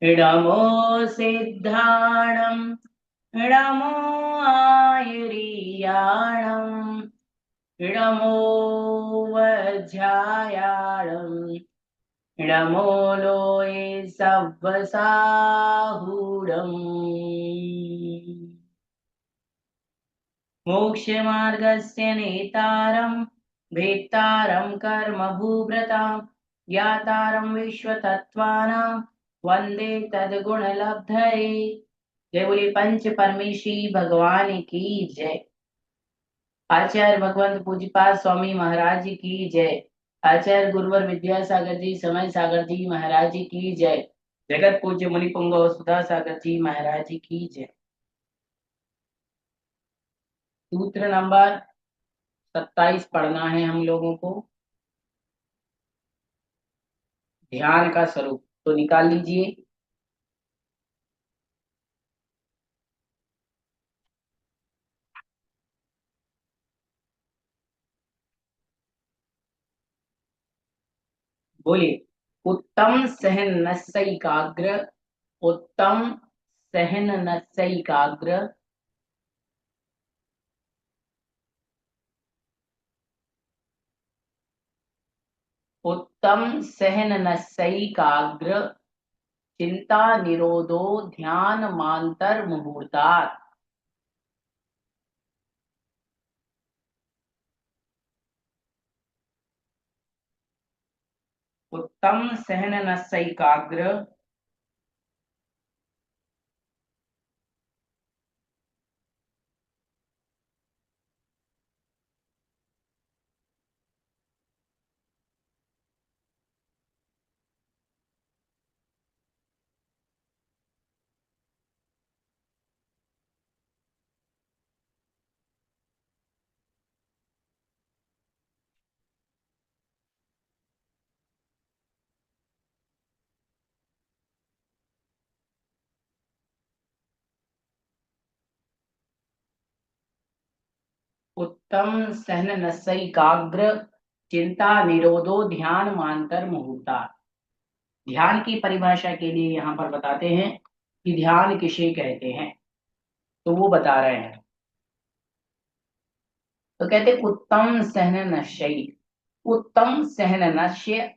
इडमो सिद्धाणम् इडमो आयुरीयाणम् इडमो वज्रायाणम् इडमो लोये सव्वसाहूढम्। मोक्षमार्गस्य नेतारं भेत्तारं कर्मभूभृतां ज्ञातारं विश्वतत्त्वानां वंदे तद्गुणलब्धये। जय बोले पंच परमेशी भगवान की जय। आचार्य भगवंत पूज्यपाद स्वामी महाराज जी की जय। आचार्य गुरुवर विद्यासागर जी समय सागर जी महाराज जी की जय। जगत पूज्य मुनि पुंगव सुधा सागर जी महाराज जी की जय। सूत्र नंबर 27 पढ़ना है हम लोगों को। ध्यान का स्वरूप तो निकाल लीजिए। बोलिए। उत्तम सहन नस्यैकाग्र। उत्तम सहन नस्यैकाग्र। उत्तम सहन नस्यैकाग्र चिंता निरोधो ध्यान मांतर मुहूर्तात्। उत्तम सहन नस्यैकाग्र उत्तम सहन नस्यैकाग्र चिंता निरोधो ध्यान मांतर मुहूर्तात्। ध्यान की परिभाषा के लिए यहाँ पर बताते हैं कि ध्यान किसे कहते हैं। तो वो बता रहे हैं। तो कहते उत्तम सहन नश्य। उत्तम सहन नश्य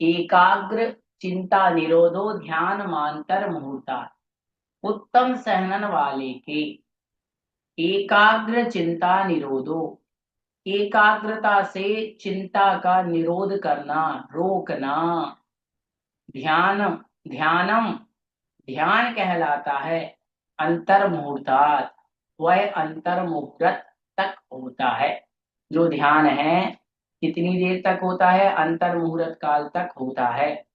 एकाग्र चिंता निरोधो ध्यान मांतर मुहूर्ता। उत्तम सहनन वाले के एकाग्र चिंता निरोधो, एकाग्रता से चिंता का निरोध करना, रोकना। ध्यान ध्यानम ध्यान कहलाता है अंतर मुहूर्तात्। वह अंतर मुहूर्त तक होता है। जो ध्यान है कितनी देर तक होता है? अंतर मुहूर्त काल तक होता है।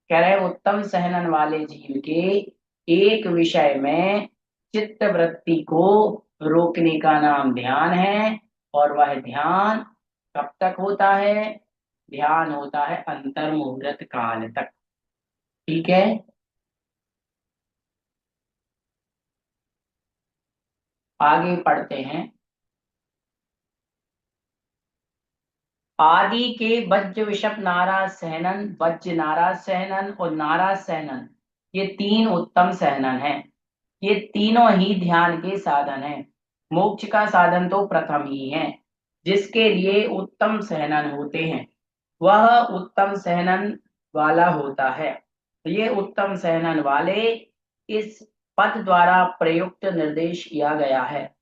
कह रहे उत्तम सहनन वाले जीव के एक विषय में चित्त वृत्ति को रोकने का नाम ध्यान है। और वह ध्यान कब तक होता है? ध्यान होता है अंतर मुहूर्त काल तक। ठीक है। आगे पढ़ते हैं। आदि के वज्र विषप नाराज सहनन, वज्र नाराज सहनन और नाराज सहनन, ये तीन उत्तम सहनन हैं। ये तीनों ही ध्यान के साधन हैं। मोक्ष का साधन तो प्रथम ही है। जिसके लिए उत्तम सहनन होते हैं वह उत्तम सहनन वाला होता है। ये उत्तम सहनन वाले इस पद द्वारा प्रयुक्त निर्देश किया गया है।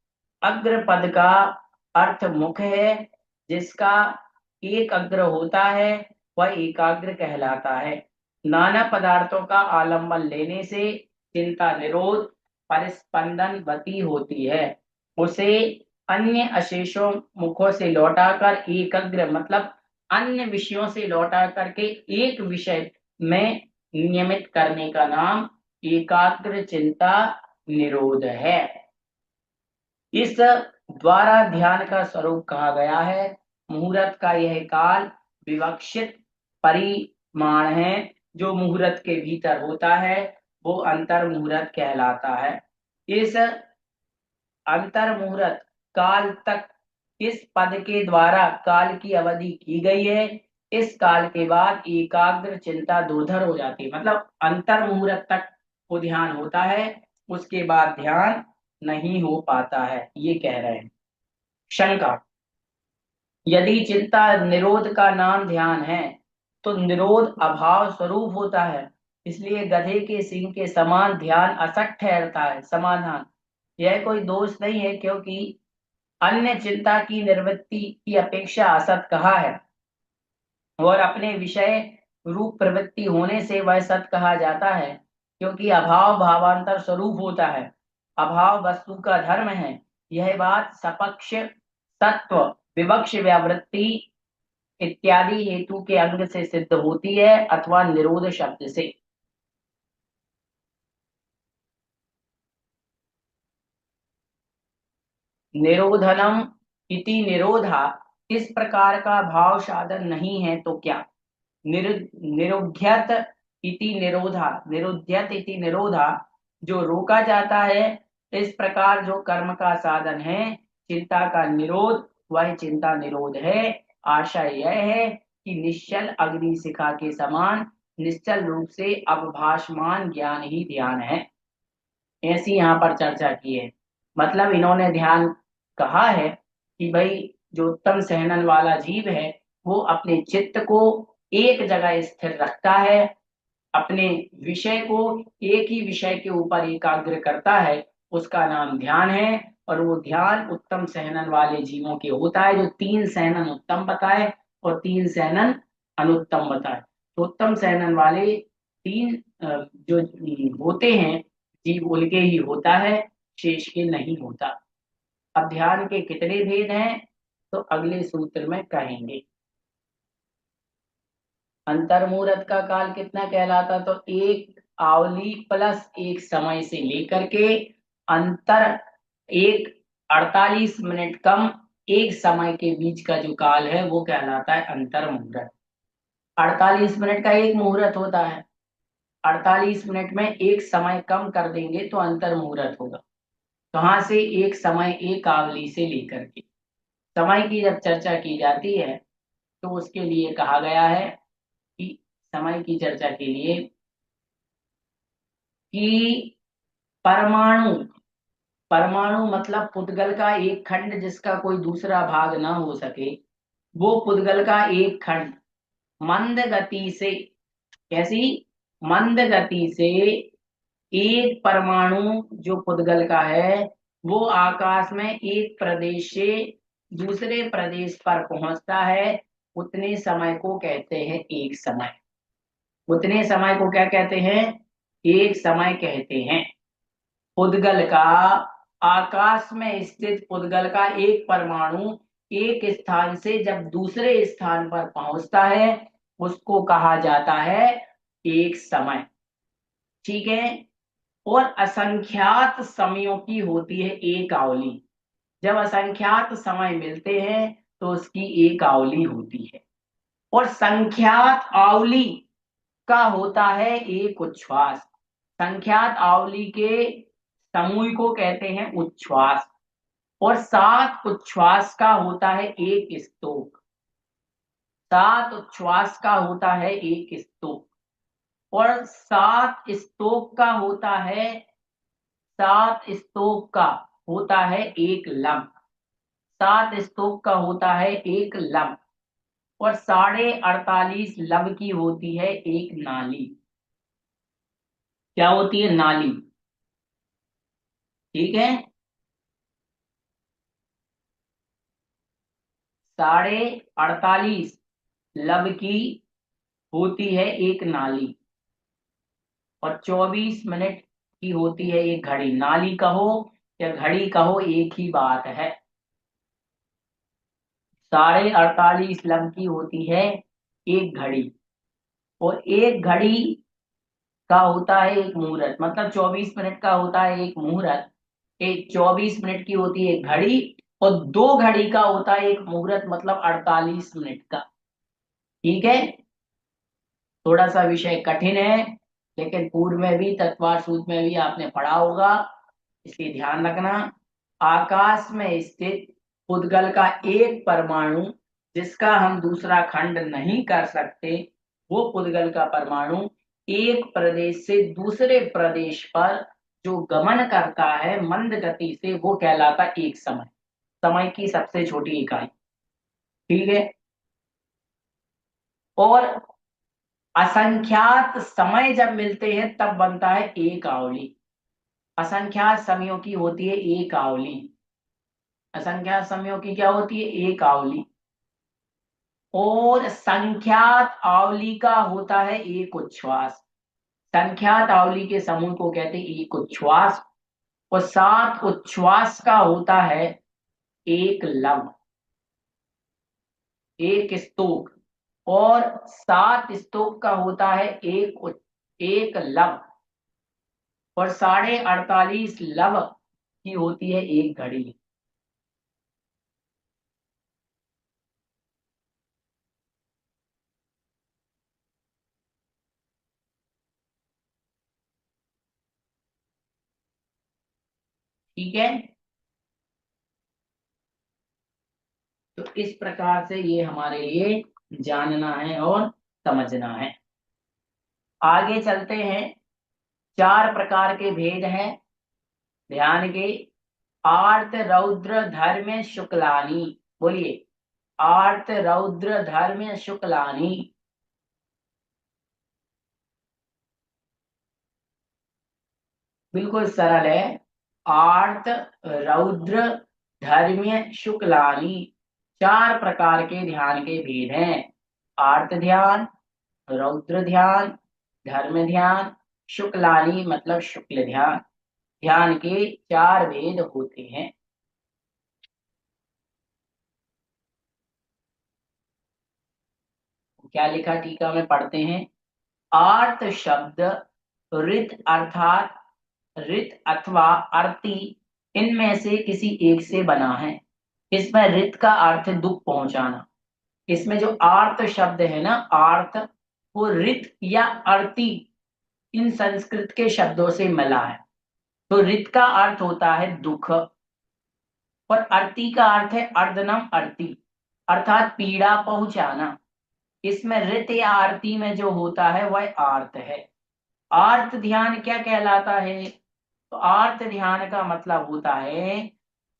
अग्र पद का अर्थ मुख है। जिसका एक अग्र होता है वह एकाग्र कहलाता है। नाना पदार्थों का आलंबन लेने से चिंता निरोध परिस्पंदन गति होती है। उसे अन्य अशेषों मुखों से लौटाकर एकाग्र मतलब अन्य विषयों से लौटा करके एक विषय में नियमित करने का नाम एकाग्र चिंता निरोध है। इस द्वारा ध्यान का स्वरूप कहा गया है। मुहूर्त का यह काल विवक्षित परिमाण है। जो मुहूर्त के भीतर होता है वो अंतर मुहूर्त कहलाता है। इस अंतर मुहूर्त काल तक इस पद के द्वारा काल की अवधि की गई है। इस काल के बाद एकाग्र चिंता दोधर हो जाती है, मतलब अंतर मुहूर्त तक वो ध्यान होता है, उसके बाद ध्यान नहीं हो पाता है, ये कह रहे हैं। शंका, यदि चिंता निरोध का नाम ध्यान है तो निरोध अभाव स्वरूप होता है, इसलिए गधे के सींग के समान ध्यान असत ठहरता है। समाधान, यह कोई दोष नहीं है, क्योंकि अन्य चिंता की निवृत्ति की अपेक्षा असत कहा है और अपने विषय रूप प्रवृत्ति होने से वह सत कहा जाता है, क्योंकि अभाव भावांतर स्वरूप होता है। अभाव वस्तु का धर्म है। यह बात सपक्ष सत्व विवक्ष व्यावृत्ति इत्यादि हेतु के अंग से सिद्ध होती है अथवा निरोध शब्द से। निरोधनम इति निरोधा, इस प्रकार का भाव साधन नहीं है तो क्या? निरुध्यत इति निरोधा, निरुध्यत इति निरोधा, जो रोका जाता है। इस प्रकार जो कर्म का साधन है चिंता का निरोध, वह चिंता निरोध है। आशय यह है कि निश्चल अग्नि शिखा के समान निश्चल रूप से अवभासमान ज्ञान ही ध्यान है। ऐसी यहाँ पर चर्चा की है। मतलब इन्होंने ध्यान कहा है कि भाई जो उत्तम सहनन वाला जीव है वो अपने चित्त को एक जगह स्थिर रखता है, अपने विषय को एक ही विषय के ऊपर एकाग्र करता है, उसका नाम ध्यान है। और वो ध्यान उत्तम सहनन वाले जीवों के होता है, जो तीन सहनन उत्तम बताए और तीन सहनन अनुत्तम बताए। तो उत्तम सहनन वाले तीन जो होते हैं जीव, उनके ही होता है, शेष के नहीं होता। अब ध्यान के कितने भेद हैं तो अगले सूत्र में कहेंगे। अंतर्मुहूर्त का काल कितना कहलाता? तो एक आवली प्लस एक समय से लेकर के अंतर एक 48 मिनट कम एक समय के बीच का जो काल है वो कहलाता है अंतर मुहूर्त। 48 मिनट का एक मुहूर्त होता है, 48 मिनट में एक समय कम कर देंगे तो अंतर मुहूर्त होगा। कहाँ से? एक समय एक आवली से लेकर के। समय की जब चर्चा की जाती है तो उसके लिए कहा गया है कि समय की चर्चा के लिए कि परमाणु, परमाणु मतलब पुद्गल का एक खंड जिसका कोई दूसरा भाग ना हो सके, वो पुद्गल का एक खंड मंद गति से, कैसी? मंद गति से एक परमाणु जो पुद्गल का है वो आकाश में एक प्रदेश से दूसरे प्रदेश पर पहुंचता है, उतने समय को कहते हैं एक समय। उतने समय को क्या कहते हैं? एक समय कहते हैं। पुद्गल का, आकाश में स्थित पुद्गल का एक परमाणु एक स्थान से जब दूसरे स्थान पर पहुंचता है उसको कहा जाता है एक समय। ठीक है। और असंख्यात समयों की होती है एक आवली। जब असंख्यात समय मिलते हैं तो उसकी एक आवली होती है। और संख्यात आवली का होता है एक उच्छ्वास। संख्यात आवली के समूह को कहते हैं उच्छ्वास। और 7 उच्छ्वास का होता है एक स्तोक। 7 उच्छ्वास का होता है एक स्तोक। और 7 स्तोक का होता है, 7 स्तोक का होता है एक लम्ब। 7 स्तोक का होता है एक लम्ब। और 48.5 लम्ब की होती है एक नाली। क्या होती है? नाली। ठीक है। 48.5 लब की होती है एक नाली और 24 मिनट की होती है एक घड़ी। नाली कहो या घड़ी कहो एक ही बात है। 48.5 लम्ब की होती है एक घड़ी, और एक घड़ी का होता है एक मुहूर्त, मतलब 24 मिनट का होता है एक मुहूर्त। एक 24 मिनट की होती है एक घड़ी, और 2 घड़ी का होता है एक मुहूर्त, मतलब 48 मिनट का। ठीक है। थोड़ा सा विषय कठिन है, लेकिन पूर्व में भी तत्वा सूत्र में भी आपने पढ़ा होगा, इसलिए ध्यान रखना। आकाश में स्थित उद्गल का एक परमाणु जिसका हम दूसरा खंड नहीं कर सकते, वो उद्गल का परमाणु एक प्रदेश से दूसरे प्रदेश पर जो गमन करता है मंद गति से, वो कहलाता एक समय। समय की सबसे छोटी इकाई। ठीक है। और असंख्यात समय जब मिलते हैं तब बनता है एक आवली। असंख्यात समयों की होती है एक आवली। असंख्यात समयों की क्या होती है? एक आवली। और संख्यात आवली का होता है एक उच्छ्वास। संख्यात आवली के समूह को कहते हैं एक उच्छ्वास। और 7 उच्छ्वास का होता है एक लव, एक स्तूप। और 7 स्तूप का होता है एक लव। और 48.5 लव की होती है एक घड़ी। ठीक है। तो इस प्रकार से ये हमारे लिए जानना है और समझना है। आगे चलते हैं। 4 प्रकार के भेद हैं, ध्यान के। आर्त रौद्र धर्म शुक्लानी। बोलिए। आर्त रौद्र धर्म शुक्लानी। बिल्कुल सरल है। आर्त रौद्र धर्म्य शुक्लानी। 4 प्रकार के ध्यान के भेद हैं। आर्त ध्यान, रौद्र ध्यान, धर्म ध्यान, शुक्लानी मतलब शुक्ल ध्यान। ध्यान के 4 भेद होते हैं। क्या लिखा टीका में पढ़ते हैं। आर्त शब्द रित अर्थात रित अथवा अर्थी, इनमें से किसी एक से बना है। इसमें रित का अर्थ है दुख पहुंचाना। इसमें जो आर्त शब्द है ना, आर्त, वो रित या अर्थी, इन संस्कृत के शब्दों से मिला है। तो रित का अर्थ होता है दुख, और अर्थी का अर्थ है अर्दनम अर्थी, अर्थात पीड़ा पहुंचाना। इसमें रित या आरती में जो होता है वह आर्त है। आर्त ध्यान क्या कहलाता है? तो आर्त ध्यान का मतलब होता है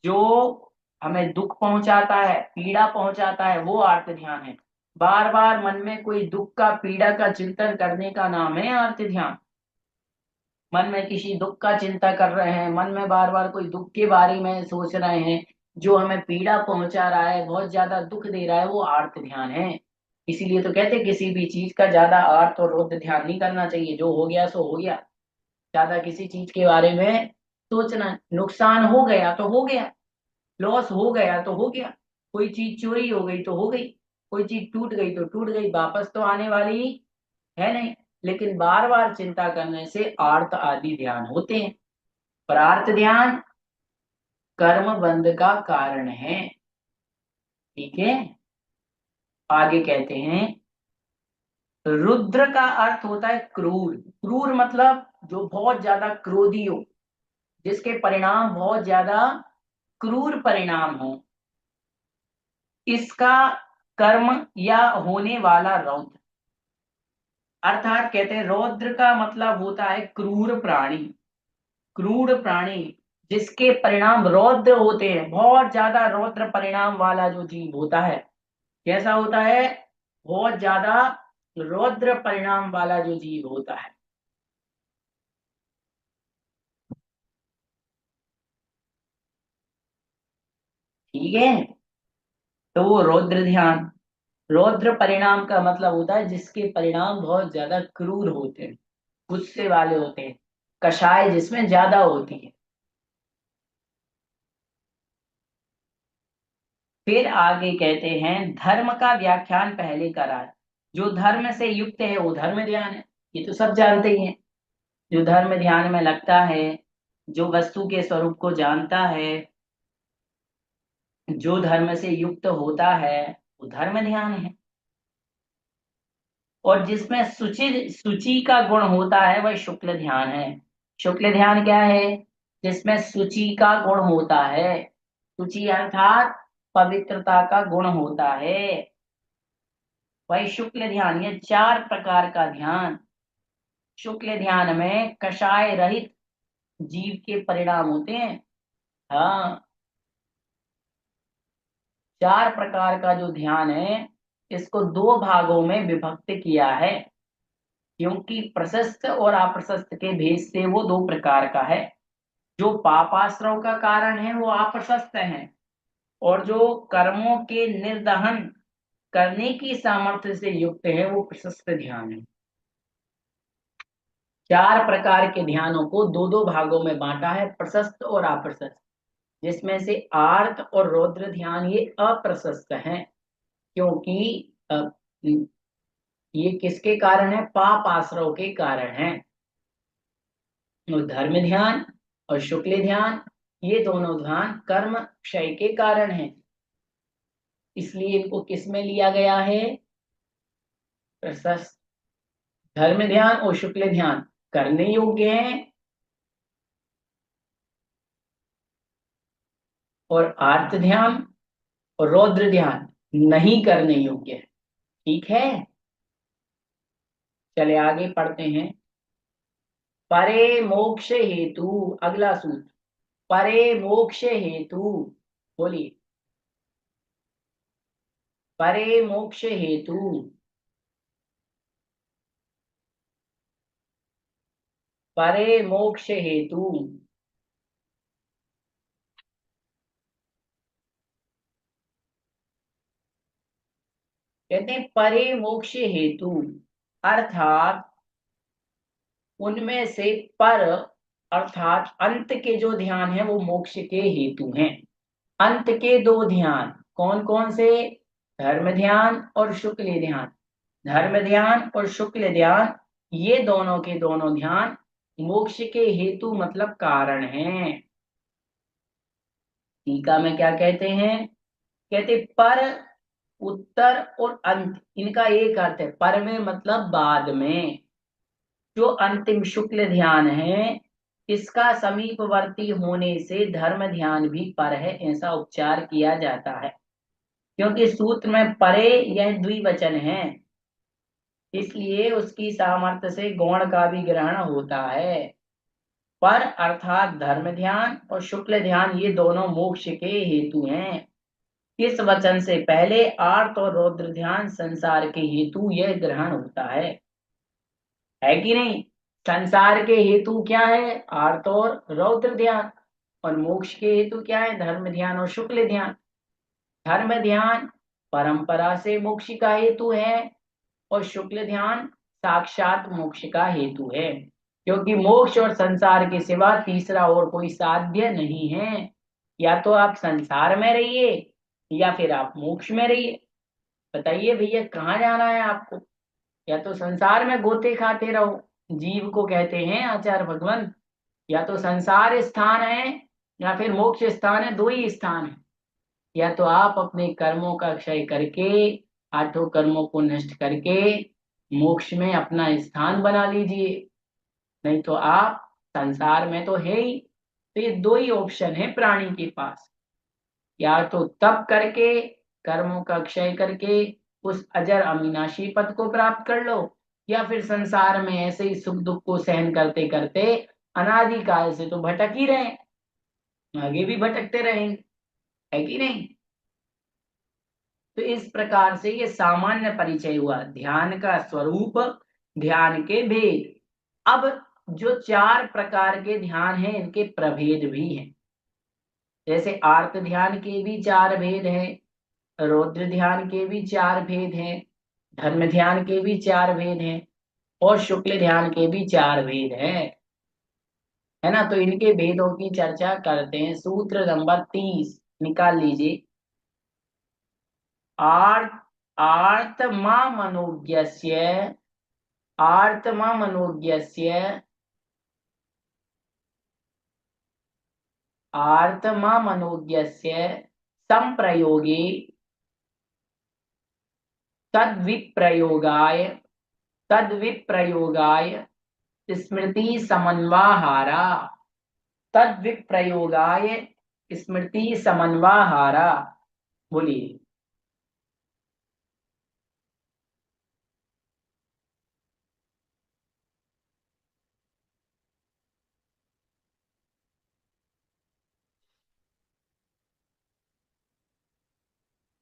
जो हमें दुख पहुंचाता है, पीड़ा पहुंचाता है, वो आर्त ध्यान है। बार बार मन में कोई दुख का, पीड़ा का चिंतन करने का नाम है आर्त ध्यान। मन में किसी दुख का चिंता कर रहे हैं, मन में बार बार कोई दुख के बारे में सोच रहे हैं जो हमें पीड़ा पहुंचा रहा है, बहुत ज्यादा दुख दे रहा है, वो आर्त ध्यान है। इसीलिए तो कहते हैं किसी भी चीज का ज्यादा आर्त और रौद्र ध्यान नहीं करना चाहिए। जो हो गया सो हो गया। ज्यादा किसी चीज के बारे में सोचना, नुकसान हो गया तो हो गया, लॉस हो गया तो हो गया। कोई चीज चोरी हो गई तो हो गई, कोई चीज टूट गई तो टूट गई, वापस तो आने वाली है नहीं। लेकिन बार बार चिंता करने से आर्त आदि ध्यान होते हैं। परार्थ ध्यान कर्म बंध का कारण है। ठीक है। आगे कहते हैं, रुद्र का अर्थ होता है क्रूर। क्रूर मतलब जो बहुत ज्यादा क्रोधी हो, जिसके परिणाम बहुत ज्यादा क्रूर परिणाम हो, इसका कर्म या होने वाला रौद्र। अर्थात कहते हैं रौद्र का मतलब होता है क्रूर प्राणी। क्रूर प्राणी जिसके परिणाम रौद्र होते हैं, बहुत ज्यादा रौद्र परिणाम वाला जो जीव होता है, कैसा होता है? बहुत ज्यादा रौद्र परिणाम वाला जो जीव होता है। ठीक है। तो वो रौद्र ध्यान, रौद्र परिणाम का मतलब होता है जिसके परिणाम बहुत ज्यादा क्रूर होते हैं, गुस्से वाले होते हैं, कषाय जिसमें ज्यादा होती है। फिर आगे कहते हैं धर्म का व्याख्यान पहले करा है। जो धर्म से युक्त है वो धर्म ध्यान है, ये तो सब जानते ही हैं। जो धर्म ध्यान में लगता है, जो वस्तु के स्वरूप को जानता है, जो धर्म से युक्त होता है, वो धर्म ध्यान है। और जिसमें सूची का गुण होता है वह शुक्ल ध्यान है। शुक्ल ध्यान क्या है? जिसमें सूची का गुण होता है। सूची अर्थात पवित्रता का गुण होता है, वही शुक्ल ध्यान। ये चार प्रकार का ध्यान। शुक्ल ध्यान में कषाय रहित जीव के परिणाम होते हैं। हाँ, चार प्रकार का जो ध्यान है, इसको दो भागों में विभक्त किया है, क्योंकि प्रशस्त और अप्रशस्त के भेद से वो दो प्रकार का है। जो पापाश्रव का कारण है वो अप्रशस्त है, और जो कर्मों के निर्दहन करने की सामर्थ्य से युक्त है वो प्रशस्त ध्यान है। चार प्रकार के ध्यानों को दो दो भागों में बांटा है, प्रशस्त और अप्रशस्त। जिसमें से आर्त और रौद्र ध्यान ये अप्रशस्त हैं, क्योंकि ये किसके कारण है? पाप आश्रव के कारण है। तो धर्म ध्यान और शुक्ल ध्यान, ये दोनों ध्यान कर्म क्षय के कारण है, इसलिए इनको किस में लिया गया है? प्रशस्त। धर्म ध्यान और शुक्ल ध्यान करने योग्य हैं, और आर्त ध्यान और रौद्र ध्यान नहीं करने योग्य है। ठीक है, चले आगे पढ़ते हैं। परे मोक्ष हेतु, अगला सूत्र। परे मोक्ष हेतु, बोलिए। परे मोक्ष हेतु, परे मोक्ष हेतु। कहते हैं परे मोक्ष हेतु, अर्थात उनमें से पर अर्थात अंत के जो ध्यान है वो मोक्ष के हेतु हैं। अंत के दो ध्यान कौन कौन से? धर्म ध्यान और शुक्ल ध्यान। धर्म ध्यान और शुक्ल ध्यान, ये दोनों के दोनों ध्यान मोक्ष के हेतु मतलब कारण हैं। टीका में क्या कहते हैं? कहते पर, उत्तर और अंत, इनका एक अर्थ है। पर में मतलब बाद में। जो अंतिम शुक्ल ध्यान है, इसका समीपवर्ती होने से धर्म ध्यान भी पर है, ऐसा उपचार किया जाता है। क्योंकि सूत्र में परे यह द्विवचन है, इसलिए उसकी सामर्थ्य से गौण का भी ग्रहण होता है। पर अर्थात धर्म ध्यान और शुक्ल ध्यान ये दोनों मोक्ष के हेतु हैं। इस वचन से पहले आर्त और रौद्र ध्यान संसार के हेतु यह ग्रहण होता है कि नहीं? संसार के हेतु क्या है? आर्त और रौद्र ध्यान। और मोक्ष के हेतु क्या है? धर्म ध्यान और शुक्ल ध्यान। धर्म ध्यान परंपरा से मोक्ष का हेतु है, और शुक्ल ध्यान साक्षात मोक्ष का हेतु है, क्योंकि मोक्ष और संसार के सिवा तीसरा और कोई साध्य नहीं है। या तो आप संसार में रहिए या फिर आप मोक्ष में रहिए। बताइए भैया, कहाँ जाना है आपको? या तो संसार में गोते खाते रहो, जीव को कहते हैं आचार्य भगवान। या तो संसार स्थान है या फिर मोक्ष स्थान है, दो ही स्थान है। या तो आप अपने कर्मों का क्षय करके, आठों कर्मों को नष्ट करके मोक्ष में अपना स्थान बना लीजिए, नहीं तो आप संसार में तो है ही। तो ये दो ही ऑप्शन है प्राणी के पास। या तो तप करके, कर्मों का क्षय करके उस अजर अविनाशी पद को प्राप्त कर लो, या फिर संसार में ऐसे ही सुख दुख को सहन करते करते अनादिकाल से तो भटक ही रहे, आगे भी भटकते रहेंगे, है कि नहीं? तो इस प्रकार से ये सामान्य परिचय हुआ ध्यान का स्वरूप, ध्यान के भेद। अब जो चार प्रकार के ध्यान हैं, इनके प्रभेद भी हैं। जैसे आर्त ध्यान के भी चार भेद हैं, रौद्र ध्यान के भी चार भेद हैं, धर्म ध्यान के भी चार भेद हैं, और शुक्ल ध्यान के भी चार भेद हैं। है ना? तो इनके भेदों की चर्चा करते हैं। सूत्र नंबर 30 निकाल लीजिए। आर्त आर्तमा मनोज्ञस्य आर्तमा मनोज्ञस्य आर्तमा मनोज्ञस्य संप्रयोगे तद्विप्रयोगाय तद्विप्रयोगाय स्मृति समन्वाहारा तद्विप्रयोगाय स्मृति समन्वाहारा। बोलिए।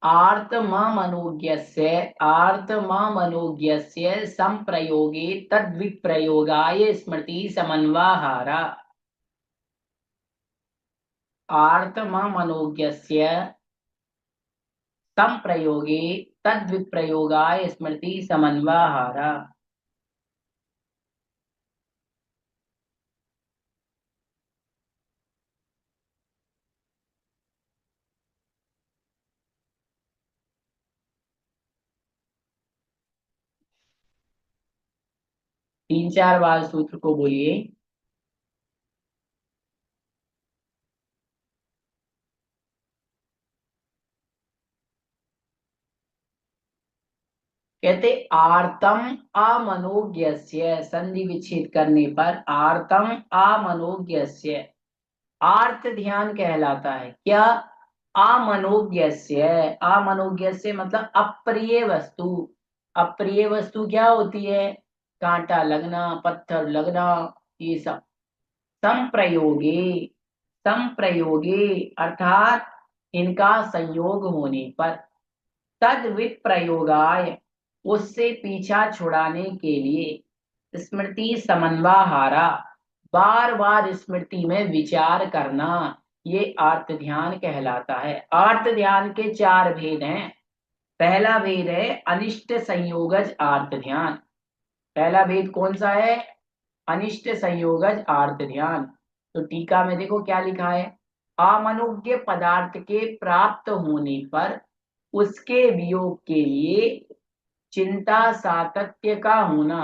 'आर्तममनोज्ञस्य संप्रयोगे तद्विप्रयोगाय स्मृति समन्वाहारा'। आर्तममनोज्ञस्य संप्रयोगे तद्विप्रयोगाय स्मृति समन्वाहारा। 3-4 बार सूत्र को बोलिए। कहते आर्तम अमनोज्ञस्य, संधि विच्छेद करने पर आर्तम अमनोज्ञस्य, आर्त ध्यान कहलाता है। क्या? अमनोज्ञस्य, अमनोज्ञस्य मतलब अप्रिय वस्तु। अप्रिय वस्तु क्या होती है? कांटा लगना, पत्थर लगना, ये सब। संप्रयोगे, संप्रयोगे अर्थात इनका संयोग होने पर, तद विप्रयोगाय उससे पीछा छुड़ाने के लिए, स्मृति समन्वाहारा बार बार स्मृति में विचार करना, ये आर्त ध्यान कहलाता है। आर्त ध्यान के 4 भेद हैं। पहला भेद है अनिष्ट संयोगज आर्त ध्यान। पहला भेद कौन सा है? अनिष्ट संयोगज आर्त ध्यान। तो टीका में देखो क्या लिखा है। अमनोज्ञ पदार्थ के प्राप्त होने पर उसके वियोग के लिए चिंता सातत्य का होना।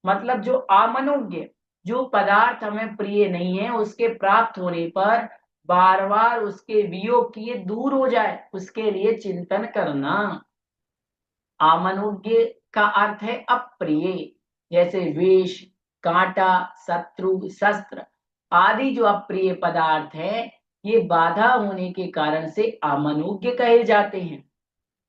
मतलब जो अमनोज्ञ, जो पदार्थ हमें प्रिय नहीं है, उसके प्राप्त होने पर बार बार उसके वियोग किए दूर हो जाए, उसके लिए चिंतन करना। अमनोज्ञ का अर्थ है अप्रिय, जैसे वेश, कांटा, शत्रु, शस्त्र आदि जो अप्रिय पदार्थ है, ये बाधा होने के कारण से अमनोज्ञ कहे जाते हैं।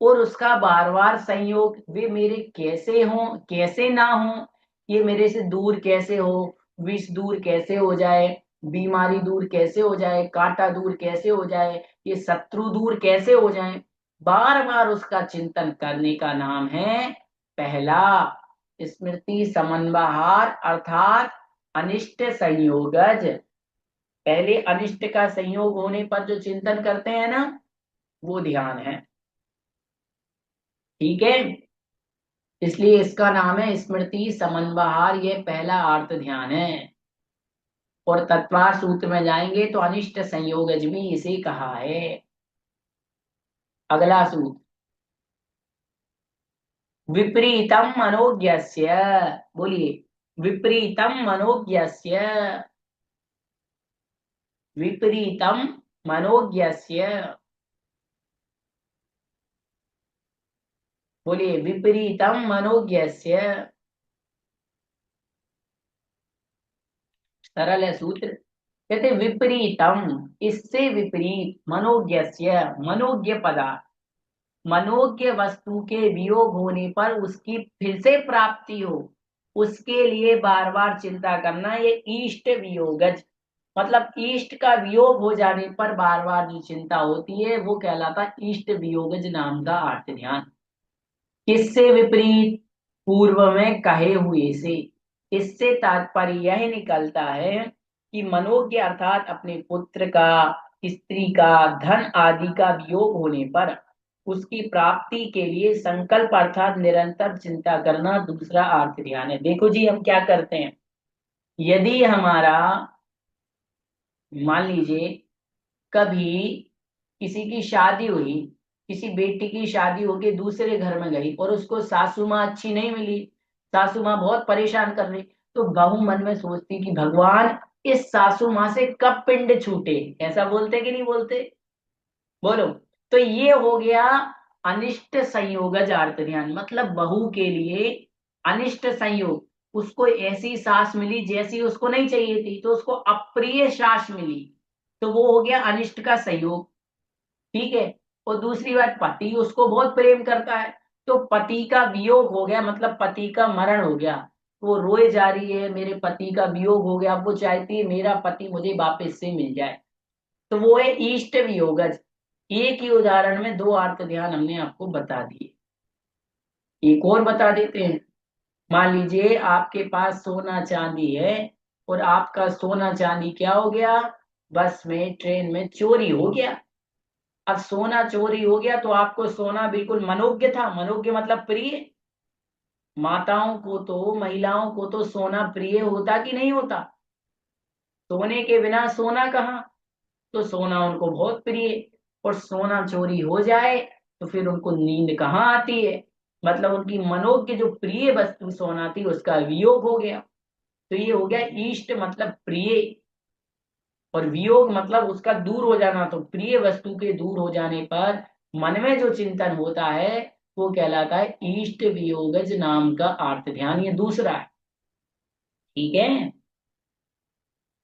और उसका बार बार संयोग, वे मेरे कैसे हों कैसे ना हो, ये मेरे से दूर कैसे हो, विष दूर कैसे हो जाए, बीमारी दूर कैसे हो जाए, कांटा दूर कैसे हो जाए, ये शत्रु दूर कैसे हो जाए, बार बार उसका चिंतन करने का नाम है पहला स्मृति समन्वहार अर्थात अनिष्ट संयोगज। पहले अनिष्ट का संयोग होने पर जो चिंतन करते हैं ना, वो ध्यान है। ठीक है, इसलिए इसका नाम है स्मृति समन्वहार, ये पहला आर्त ध्यान है। और तत्वार सूत्र में जाएंगे तो अनिष्ट संयोगज भी इसे कहा है। अगला सूत्र, विपरीतम मनोज्ञस्य। बोलिए। विपरीतम मनोज्ञस्य, विपरीतम मनोज्ञस्य। बोलिए विपरीतम मनोज्ञस्य। सरल है सूत्र। कहते विपरीतम, इससे विपरीत, मनोज्ञस्य मनोज्ञ पदार्थ, मनोज्ञ वस्तु के वियोग होने पर उसकी फिर से प्राप्ति हो, उसके लिए बार बार चिंता करना, ये इष्ट वियोगज। मतलब इष्ट का वियोग हो जाने पर बार बार जो चिंता होती है वो कहलाता इष्ट वियोगज नाम का आर्त ध्यान। किससे विपरीत? पूर्व में कहे हुए से। इससे तात्पर्य यह निकलता है कि मनोज्ञ अर्थात अपने पुत्र का, स्त्री का, धन आदि का वियोग होने पर उसकी प्राप्ति के लिए संकल्प अर्थात निरंतर चिंता करना दूसरा अर्थ ध्यान है। देखो जी, हम क्या करते हैं, यदि हमारा मान लीजिए कभी किसी की शादी हुई, किसी बेटी की शादी होके दूसरे घर में गई और उसको सासू माँ अच्छी नहीं मिली, सासू माँ बहुत परेशान कर रही, तो बहू मन में सोचती कि भगवान इस सासू माँ से कब पिंड छूटे। ऐसा बोलते कि नहीं बोलते? बोलो। तो ये हो गया अनिष्ट संयोगज अर्थ ध्यान, मतलब बहू के लिए अनिष्ट संयोग, उसको ऐसी सास मिली जैसी उसको नहीं चाहिए थी, तो उसको अप्रिय सास मिली, तो वो हो गया अनिष्ट का संयोग। ठीक है। और दूसरी बात, पति उसको बहुत प्रेम करता है, तो पति का वियोग हो गया, मतलब पति का मरण हो गया, वो रोए जा रही है मेरे पति का वियोग हो गया, अब वो चाहती है मेरा पति मुझे वापस से मिल जाए, तो वो है इष्ट वियोगज। एक ही उदाहरण में दो अर्थ ध्यान हमने आपको बता दिए। एक और बता देते हैं। मान लीजिए आपके पास सोना चांदी है, और आपका सोना चांदी क्या हो गया, बस में ट्रेन में चोरी हो गया। अब सोना चोरी हो गया तो आपको सोना बिल्कुल मनोज्ञ था, मनोज्ञ मतलब प्रिय। माताओं को तो, महिलाओं को तो सोना प्रिय होता कि नहीं होता? सोने के बिना सोना कहाँ, तो सोना उनको बहुत प्रिय। और सोना चोरी हो जाए तो फिर उनको नींद कहाँ आती है, मतलब उनकी मनोज्ञ जो प्रिय वस्तु सोना थी उसका वियोग हो गया। तो ये हो गया इष्ट मतलब प्रिय, और वियोग मतलब उसका दूर हो जाना। तो प्रिय वस्तु के दूर हो जाने पर मन में जो चिंतन होता है वो कहलाता है इष्ट वियोगज नाम का अर्थ ध्यान, ये दूसरा है। ठीक है।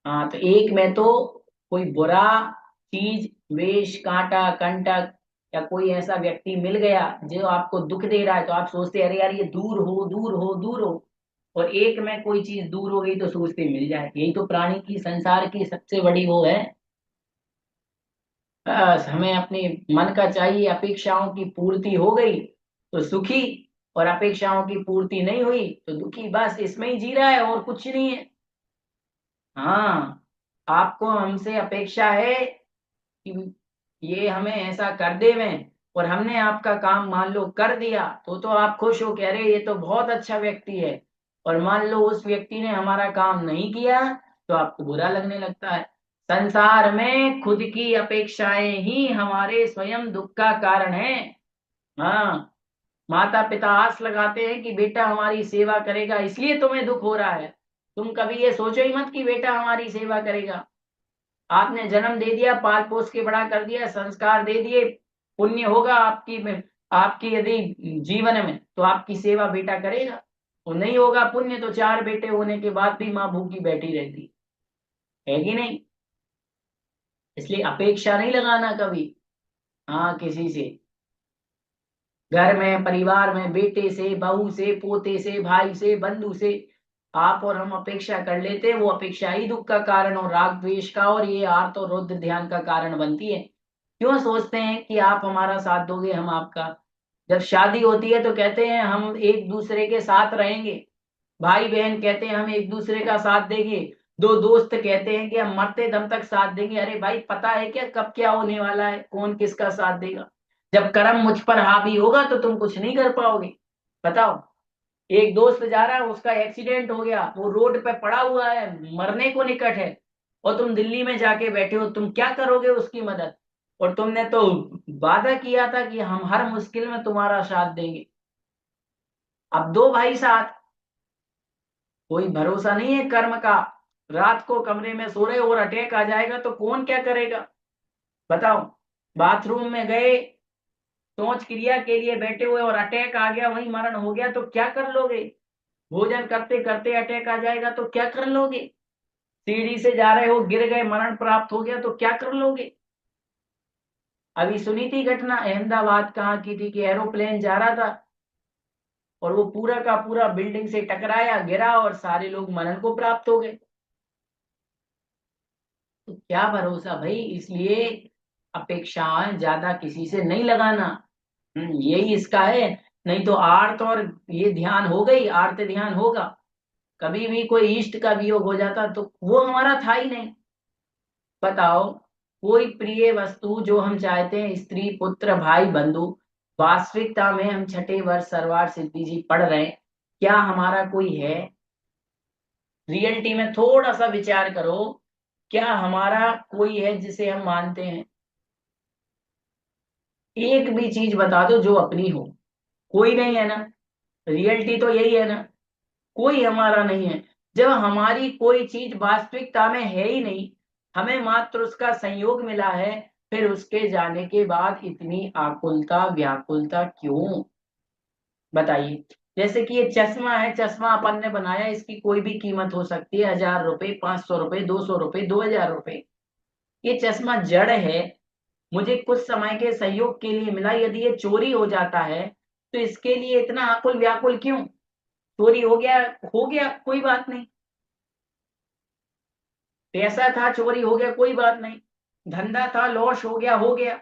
हाँ, तो एक में तो कोई बुरा चीज, वेश, कांटा, कंटक, या कोई ऐसा व्यक्ति मिल गया जो आपको दुख दे रहा है, तो आप सोचते अरे यार ये दूर हो दूर हो दूर हो। और एक में कोई चीज दूर हो गई तो सोचते मिल जाए। यही तो प्राणी की, संसार की सबसे बड़ी वो है। बस हमें अपने मन का चाहिए, अपेक्षाओं की पूर्ति हो गई तो सुखी, और अपेक्षाओं की पूर्ति नहीं हुई तो दुखी। बस इसमें ही जी रहा है, और कुछ नहीं है। हाँ, आपको हमसे अपेक्षा है कि ये हमें ऐसा कर देवें, और हमने आपका काम मान लो कर दिया, तो आप खुश हो, कह रहे ये तो बहुत अच्छा व्यक्ति है। और मान लो उस व्यक्ति ने हमारा काम नहीं किया, तो आपको बुरा लगने लगता है। संसार में खुद की अपेक्षाएं ही हमारे स्वयं दुख का कारण है। हाँ, माता पिता आस लगाते हैं कि बेटा हमारी सेवा करेगा, इसलिए तुम्हें दुख हो रहा है। तुम कभी ये सोचो ही मत कि बेटा हमारी सेवा करेगा। आपने जन्म दे दिया, पाल पोस के बड़ा कर दिया, संस्कार दे दिए, पुण्य होगा आपकी में, आपकी यदि जीवन में, तो आपकी सेवा बेटा करेगा। और नहीं होगा पुण्य तो चार बेटे होने के बाद भी माँ भूखी बैठी रहती है कि नहीं? इसलिए अपेक्षा नहीं लगाना कभी, हाँ, किसी से, घर में, परिवार में, बेटे से, बहू से, पोते से, भाई से, बंधु से, आप और हम अपेक्षा कर लेते हैं, वो अपेक्षा ही दुख का कारण और राग द्वेष का, और ये आर्त और रौद्र ध्यान का कारण बनती है। क्यों सोचते हैं कि आप हमारा साथ दोगे, हम आपका? जब शादी होती है तो कहते हैं हम एक दूसरे के साथ रहेंगे, भाई बहन कहते हैं हम एक दूसरे का साथ देंगे, दो दोस्त कहते हैं कि हम मरते दम तक साथ देंगे। अरे भाई, पता है क्या कब क्या होने वाला है, कौन किसका साथ देगा? जब कर्म मुझ पर हावी होगा तो तुम कुछ नहीं कर पाओगे। बताओ, एक दोस्त जा रहा है, उसका एक्सीडेंट हो गया, वो रोड पे पड़ा हुआ है, मरने को निकट है, और तुम दिल्ली में जाके बैठे हो, तुम क्या करोगे उसकी मदद? और तुमने तो वादा किया था कि हम हर मुश्किल में तुम्हारा साथ देंगे। अब दो भाई साथ, कोई भरोसा नहीं है कर्म का। रात को कमरे में सो रहे और अटैक आ जाएगा तो कौन क्या करेगा? बताओ। बाथरूम में गए, शौच क्रिया के लिए बैठे हुए और अटैक आ गया, वहीं मरण हो गया, तो क्या कर लोगे? भोजन करते करते अटैक आ जाएगा तो क्या कर लोगे? सीढ़ी से जा रहे हो, गिर गए, मरण प्राप्त हो गया तो क्या कर लोगे? अभी सुनी थी घटना, अहमदाबाद कहाँ की थी, कि एरोप्लेन जा रहा था और वो पूरा का पूरा बिल्डिंग से टकराया, गिरा, और सारे लोग मरण को प्राप्त हो गए। तो क्या भरोसा भाई, इसलिए अपेक्षाएं ज्यादा किसी से नहीं लगाना। यही इसका है। नहीं तो आर्त और ये ध्यान हो गई, आर्त ध्यान होगा, कभी भी कोई इष्ट का वियोग हो जाता तो वो हमारा था ही नहीं। बताओ, कोई प्रिय वस्तु जो हम चाहते हैं, स्त्री, पुत्र, भाई, बंधु, वास्तविकता में हम छठे वर्ष सरवार सिद्धि जी पढ़ रहे हैं, क्या हमारा कोई है? रियलिटी में थोड़ा सा विचार करो, क्या हमारा कोई है जिसे हम मानते हैं? एक भी चीज बता दो जो अपनी हो, कोई नहीं है ना। रियलिटी तो यही है ना, कोई हमारा नहीं है। जब हमारी कोई चीज वास्तविकता में है ही नहीं, हमें मात्र उसका संयोग मिला है, फिर उसके जाने के बाद इतनी आकुलता व्याकुलता क्यों? बताइए। जैसे कि ये चश्मा है, चश्मा अपन ने बनाया, इसकी कोई भी कीमत हो सकती है, 1000 रुपए, 500 रुपए, 200 रुपए, 2000 रुपए। ये चश्मा जड़ है, मुझे कुछ समय के सहयोग के लिए मिला, यदि ये चोरी हो जाता है तो इसके लिए इतना आकुल व्याकुल क्यों? चोरी हो गया कोई बात नहीं, पैसा था चोरी हो गया कोई बात नहीं, धंधा था लॉस हो गया।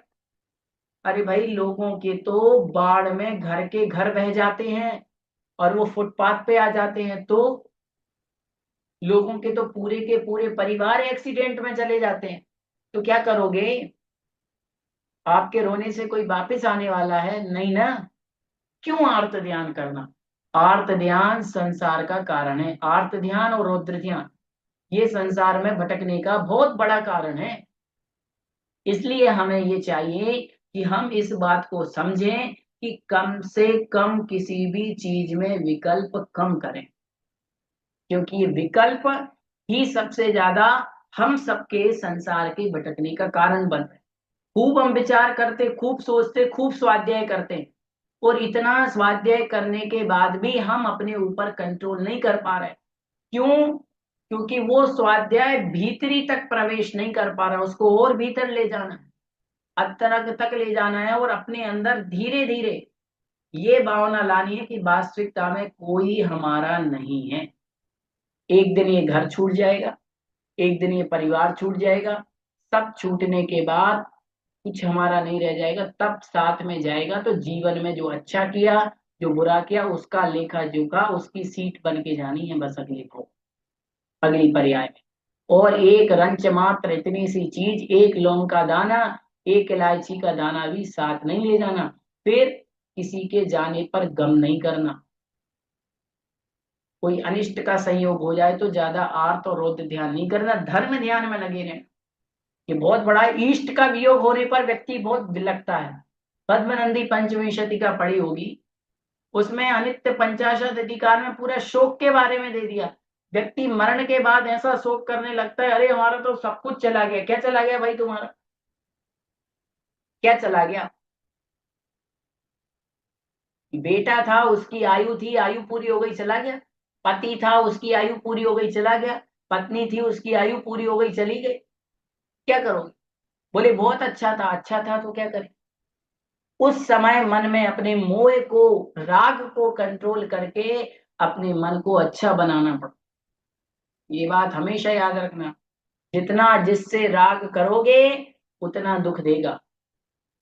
अरे भाई, लोगों के तो बाढ़ में घर के घर बह जाते हैं और वो फुटपाथ पे आ जाते हैं, तो लोगों के तो पूरे के पूरे परिवार एक्सीडेंट में चले जाते हैं। तो क्या करोगे? आपके रोने से कोई वापस आने वाला है नहीं ना। क्यों आर्त ध्यान करना? आर्त ध्यान संसार का कारण है, आर्त ध्यान और रौद्र ध्यान ये संसार में भटकने का बहुत बड़ा कारण है। इसलिए हमें ये चाहिए कि हम इस बात को समझें कि कम से कम किसी भी चीज में विकल्प कम करें, क्योंकि ये विकल्प ही सबसे ज्यादा हम सबके संसार के भटकने का कारण बन रहे हैं। खूब हम विचार करते, खूब सोचते, खूब स्वाध्याय करते, और इतना स्वाध्याय करने के बाद भी हम अपने ऊपर कंट्रोल नहीं कर पा रहे। क्यों? क्योंकि वो स्वाध्याय भीतरी तक प्रवेश नहीं कर पा रहा, उसको और भीतर ले जाना है, अंतरंग तक ले जाना है, और अपने अंदर धीरे धीरे ये भावना लानी है कि वास्तविकता में कोई हमारा नहीं है। एक दिन ये घर छूट जाएगा, एक दिन ये परिवार छूट जाएगा, सब छूटने के बाद कुछ हमारा नहीं रह जाएगा, तब साथ में जाएगा तो जीवन में जो अच्छा किया, जो बुरा किया, उसका लेखा जोखा उसकी सीट बन के जानी है बस अगले को, अगली पर्याय में। और एक रंच मात्र इतनी सी चीज, एक लौंग का दाना, एक इलायची का दाना भी साथ नहीं ले जाना। फिर किसी के जाने पर गम नहीं करना। कोई अनिष्ट का संयोग हो जाए तो ज्यादा आर्त और रौद्र ध्यान नहीं करना, धर्म ध्यान में लगे रहना। ये बहुत बड़ा है। इष्ट का वियोग होने पर व्यक्ति बहुत विलखता है। पद्मनंदी पंचविंशति का पढ़ी होगी, उसमें अनित्य पंचाशत अधिकार में पूरा शोक के बारे में दे दिया। व्यक्ति मरण के बाद ऐसा शोक करने लगता है, अरे हमारा तो सब कुछ चला गया। क्या चला गया भाई तुम्हारा? क्या चला गया? बेटा था, उसकी आयु थी, आयु पूरी हो गई, चला गया। पति था, उसकी आयु पूरी हो गई, चला गया। पत्नी थी, उसकी आयु पूरी हो गई, चली गई। क्या करोगे? बोले बहुत अच्छा था तो क्या करें? उस समय मन में अपने मोह को, राग को कंट्रोल करके अपने मन को अच्छा बनाना पड़ता। ये बात हमेशा याद रखना। जितना जिससे राग करोगे उतना दुख देगा,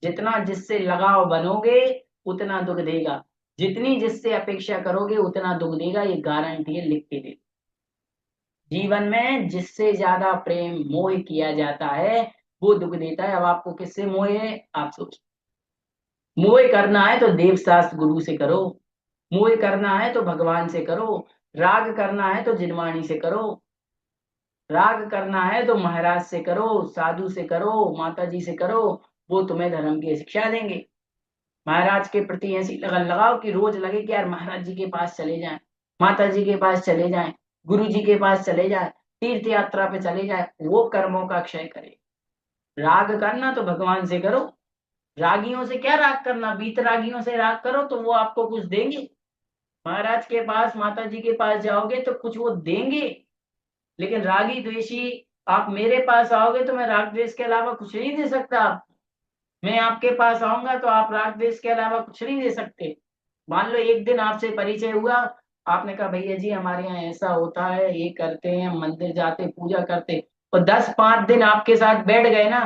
जितना जिससे लगाव बनोगे उतना दुख देगा, जितनी जिससे अपेक्षा करोगे उतना दुख देगा, ये गारंटी है, लिख के दे। जीवन में जिससे ज्यादा प्रेम मोह किया जाता है वो दुख देता है। अब आपको किससे मोह है आप सोच। मोह करना है तो देव शास्त्र गुरु से करो, मोह करना है तो भगवान से करो, राग करना है तो जिनवाणी से करो, राग करना है तो महाराज से करो, साधु से करो, माता जी से करो, वो तुम्हें धर्म की शिक्षा देंगे। महाराज के प्रति ऐसी लगन लगाओ कि रोज लगे कि यार महाराज जी के पास चले जाएं, माता जी के पास चले जाएं, गुरु जी के पास चले जाएं, तीर्थ यात्रा पे चले जाएं, वो कर्मों का क्षय करे। राग करना तो भगवान से करो। रागियों से क्या राग करना, बीत रागियों से राग करो तो वो आपको कुछ देंगे। महाराज के पास, माता जी के पास जाओगे तो कुछ वो देंगे, लेकिन रागी द्वेषी आप मेरे पास आओगे तो मैं राग द्वेष के अलावा कुछ नहीं दे सकता। आप, मैं आपके पास आऊंगा तो आप राग द्वेष के अलावा कुछ नहीं दे सकते। मान लो एक दिन आपसे परिचय हुआ, आपने कहा भैया जी हमारे यहाँ ऐसा होता है, ये करते हैं, हम मंदिर जाते पूजा करते, और 10-5 दिन आपके साथ बैठ गए ना,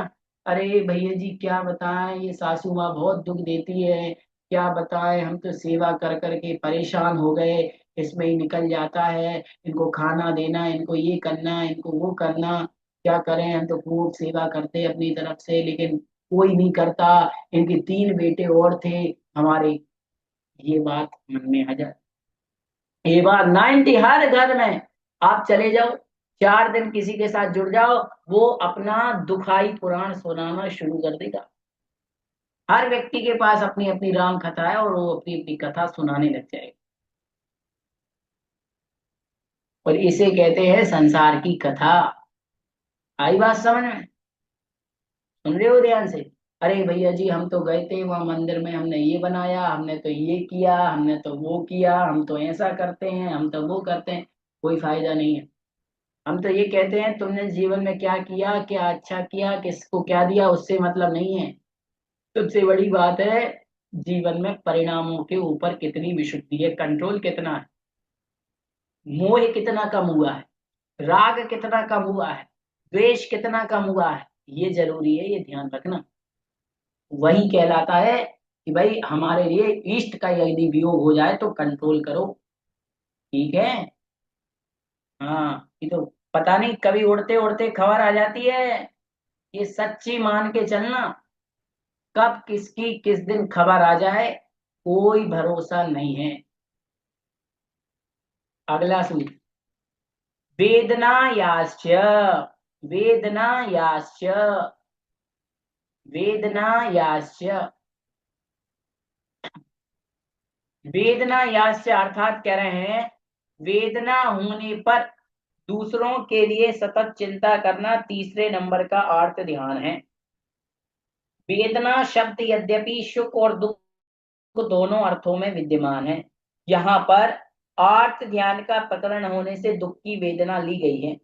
अरे भैया जी क्या बताएं, ये सासू माँ बहुत दुख देती है, क्या बताएं, हम तो सेवा कर करके परेशान हो गए, इसमें ही निकल जाता है, इनको खाना देना, इनको ये करना, इनको वो करना, क्या करें, हम तो खूब सेवा करते अपनी तरफ से, लेकिन कोई नहीं करता। इनके 3 बेटे और थे हमारे। ये बात मन में आ जाए। ये बात 90 हर घर में आप चले जाओ, 4 दिन किसी के साथ जुड़ जाओ, वो अपना दुखाई पुराण सुनाना शुरू कर देगा। हर व्यक्ति के पास अपनी अपनी राम कथा है और वो अपनी अपनी कथा सुनाने लग जाएगा। और इसे कहते हैं संसार की कथा। आई बात समझ में? सुन रहे हो ध्यान से? अरे भैया जी, हम तो गए थे वहां मंदिर में, हमने ये बनाया, हमने तो ये किया, हमने तो वो किया, हम तो ऐसा करते हैं, हम तो वो करते हैं। कोई फायदा नहीं है। हम तो ये कहते हैं तुमने जीवन में क्या किया, क्या अच्छा किया, किसको क्या दिया, उससे मतलब नहीं है। सबसे बड़ी बात है जीवन में परिणामों के ऊपर कितनी विशुद्धि है, कंट्रोल कितना है, मोह कितना कम हुआ है, राग कितना कम हुआ है, द्वेष कितना कम हुआ है। ये जरूरी है, ये ध्यान रखना। वही कहलाता है कि भाई हमारे लिए इष्ट का यदि वियोग हो जाए तो कंट्रोल करो। ठीक है। हाँ, ये तो पता नहीं कभी उड़ते उड़ते खबर आ जाती है। ये सच्ची मान के चलना, कब किसकी किस दिन खबर आ जाए कोई भरोसा नहीं है। अगला सूत्र, वेदना याश्च, वेदना याश्च, वेदना याश्च। वेदना याश्च अर्थात कह रहे हैं वेदना होने पर दूसरों के लिए सतत चिंता करना तीसरे नंबर का अर्थ ध्यान है। वेदना शब्द यद्यपि सुख और दुख दोनों अर्थों में विद्यमान है, यहाँ पर आर्त ध्यान का प्रकरण होने से दुख की वेदना ली गई है।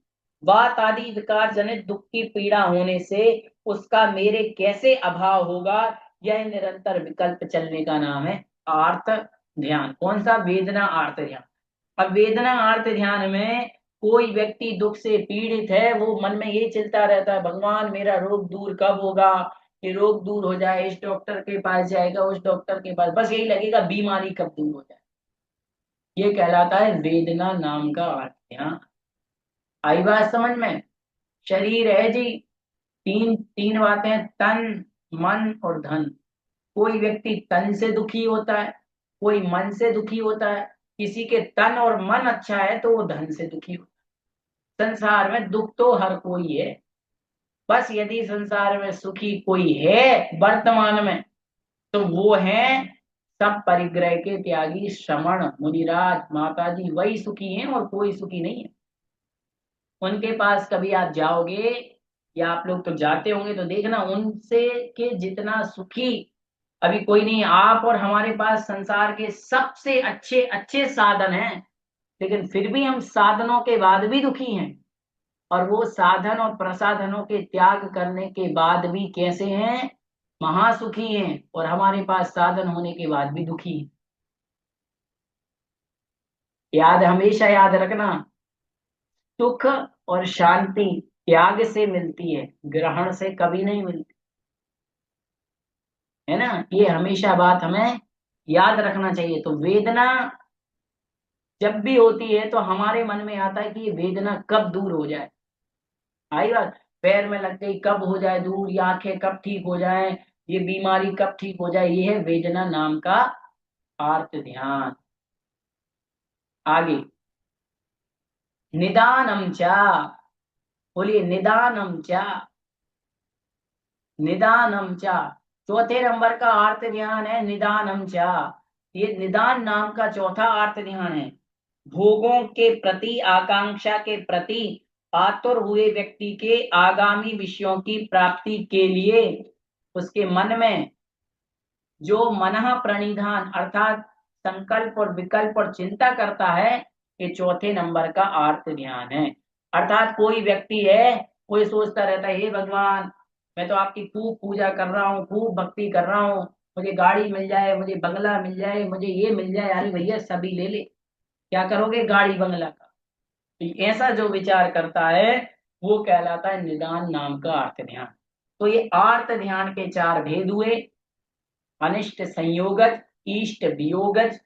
वात आदि विकार जनित दुख की पीड़ा होने से उसका मेरे कैसे अभाव होगा, यह निरंतर विकल्प चलने का नाम है आर्त ध्यान। कौन सा? वेदना आर्त ध्यान। अब वेदना आर्त ध्यान में कोई व्यक्ति दुख से पीड़ित है, वो मन में ये चलता रहता है भगवान मेरा रोग दूर कब होगा, ये रोग दूर हो जाए, इस डॉक्टर के पास जाएगा, उस डॉक्टर के पास, बस यही लगेगा बीमारी कब दूर हो जाए। ये कहलाता है वेदना नाम का अर्थ। यहाँ आई बात समझ में? शरीर है जी, तीन तीन बातें, तन मन और धन। कोई व्यक्ति तन से दुखी होता है, कोई मन से दुखी होता है। किसी के तन और मन अच्छा है तो वो धन से दुखी होता है। संसार में दुख तो हर कोई है, बस यदि संसार में सुखी कोई है वर्तमान में तो वो है सब परिग्रह के त्यागी श्रमण मुनिराज माताजी, वही सुखी हैं और कोई सुखी नहीं है। उनके पास कभी आप जाओगे, या आप लोग तो जाते होंगे, तो देखना उनसे के जितना सुखी अभी कोई नहीं। आप और हमारे पास संसार के सबसे अच्छे अच्छे साधन हैं, लेकिन फिर भी हम साधनों के बाद भी दुखी हैं। और वो साधन और प्रसाधनों के त्याग करने के बाद भी कैसे हैं? महासुखी हैं। और हमारे पास साधन होने के बाद भी दुखी हैं। याद, हमेशा याद रखना, सुख और शांति त्याग से मिलती है, ग्रहण से कभी नहीं मिलती। है ना? ये हमेशा बात हमें याद रखना चाहिए। तो वेदना जब भी होती है तो हमारे मन में आता है कि ये वेदना कब दूर हो जाए। आई बात? पैर में लग गई कब हो जाए दूर, ये आंखें कब ठीक हो जाए, ये बीमारी कब ठीक हो जाए। ये है वेदना नाम का आर्त ध्यान। आगे, निदानम चा, बोलिए निदानम चा, निदानम चा। चौथे नंबर का आर्त ध्यान है निदानम चा। ये निदान नाम का चौथा आर्त ध्यान है। भोगों के प्रति आकांक्षा के प्रति आतुर हुए व्यक्ति के आगामी विषयों की प्राप्ति के लिए उसके मन में जो मनः प्रणिधान अर्थात संकल्प और विकल्प और चिंता करता है, ये चौथे नंबर का आर्त ध्यान है। अर्थात कोई व्यक्ति है, कोई सोचता रहता है हे भगवान, मैं तो आपकी खूब पूजा कर रहा हूँ, खूब भक्ति कर रहा हूँ, मुझे गाड़ी मिल जाए, मुझे बंगला मिल जाए, मुझे ये मिल जाए। अरे भैया सभी ले ले, क्या करोगे गाड़ी बंगला का? तो ऐसा जो विचार करता है वो कहलाता है निदान नाम का आर्त ध्यान। तो ये आर्त ध्यान के चार भेद हुए, अनिष्ट संयोगज, इष्ट वियोगज,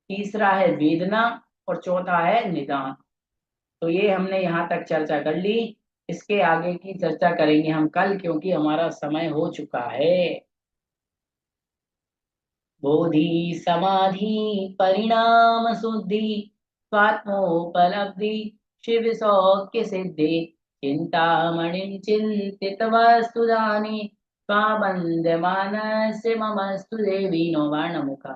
तीसरा है वेदना, और चौथा है निदान। तो ये हमने यहाँ तक चर्चा कर ली। इसके आगे की चर्चा करेंगे हम कल, क्योंकि हमारा समय हो चुका है। बोधि समाधि परिणाम शुद्धि स्वात्मोपलब्धि शिव सौख्य सिद्धि चिंतामणि चिंतित वस्तुदानि स्वाबन्धमानस्य ममस्तु देवी नो वर्णमुख।